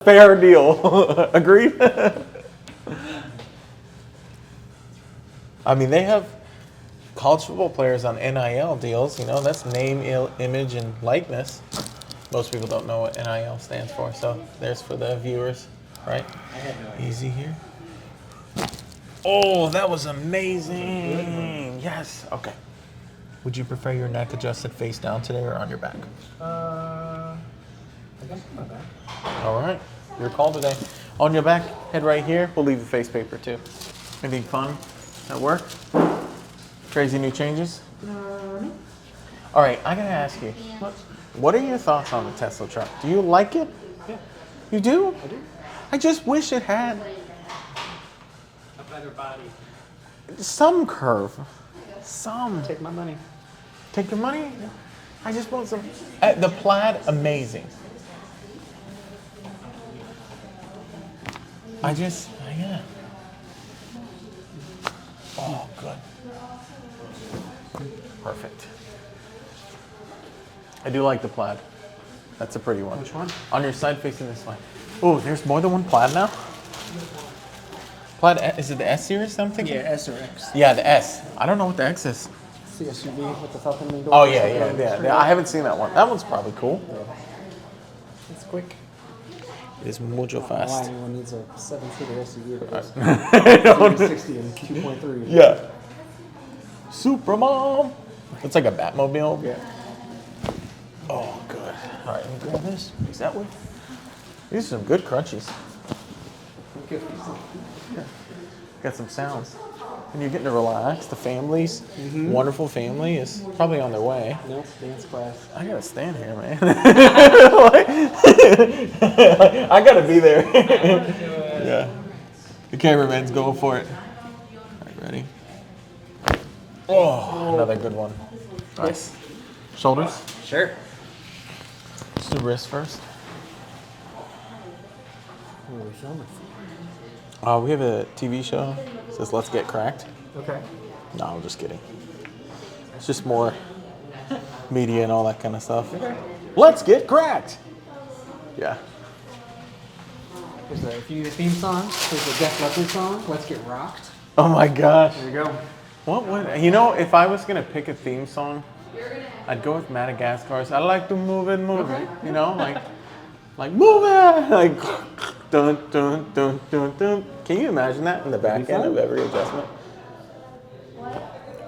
Fair deal. Agreed? I mean, they have college football players on NIL deals. You know, that's name, image, and likeness. Most people don't know what NIL stands for, so there's for the viewers, right? I had no idea. Easy here. Oh, that was amazing. Yes. Okay. Would you prefer your neck adjusted face down today or on your back? I guess on my back. All right. Your call today. On your back, head right here. We'll leave the face paper too. Anything fun at work? Crazy new changes? No. All right, I gotta ask you. What are your thoughts on the Tesla truck? Do you like it? Yeah. You do? I do. I just wish it had A better body. some curve. Some. Take my money. Take your money? Yeah. I just want some. The plaid, amazing. Yeah. Oh, good. Perfect. I do like the plaid. That's a pretty one. Which one? On your side facing this way. Oh, there's more than one plaid now? Plaid, is it the S series I'm thinking? Yeah, S or X. Yeah, the S. I don't know what the X is. It's the SUV with the Falcon window. Oh, yeah. I haven't seen that one. That one's probably cool. Yeah. It's quick. It is mucho Why fast. anyone needs a 7-seater SUV that goes 60 and 2.3. Yeah. Super mom. It's like a Batmobile. Yeah. Oh, good. All right, let me grab this. Is that what? These are some good crunchies. Good. Got some sounds. And you're getting to relax. The family's wonderful family is probably on their way. Nope, dance class. I gotta stand here, man. I gotta be there. Yeah. The cameraman's going for it. All right, ready? Oh, another good one. Nice. Shoulders? Sure. Let's do wrist first. What are we filming? We have a TV show. It says Let's Get Cracked. Okay. No, I'm just kidding. It's just more media and all that kind of stuff. Okay. Let's get cracked. Yeah. If you need a theme song, there's a Def Leppard song, Let's Get Rocked. Oh my gosh. There you go. What would, you know, if I was gonna pick a theme song, I'd go with Madagascar's I like to move it, Okay. you know, like move it, like dun dun dun dun dun. Can you imagine that in the back end of every adjustment?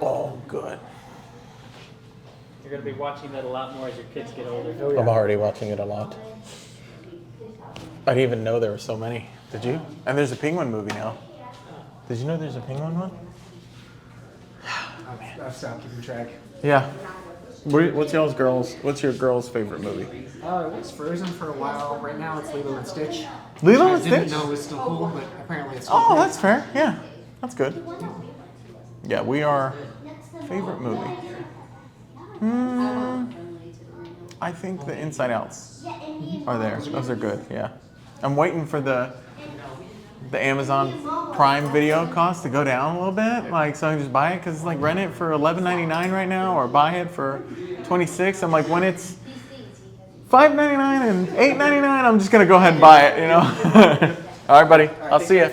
Oh, good. You're going to be watching that a lot more as your kids get older. Oh, yeah. I'm already watching it a lot. I didn't even know there were so many. Did you? And there's a penguin movie now. Did you know there's a penguin one? I've stopped keeping track. Yeah. What's your girl's favorite movie? It was Frozen for a while. Right now it's Lilo and Stitch. Lilo I and didn't Stitch? know it was still cool, but apparently it's still Oh, cool. that's fair. Yeah, that's good. Yeah, we are favorite movie. I think the Inside Outs are there. Those are good. Yeah, I'm waiting for the Amazon Prime Video cost to go down a little bit, like so I can just buy it because it's like rent it for $11.99 right now or buy it for $26. I'm like when it's $5.99 and $8.99, I'm just gonna go ahead and buy it. You know. All right, buddy. I'll see you.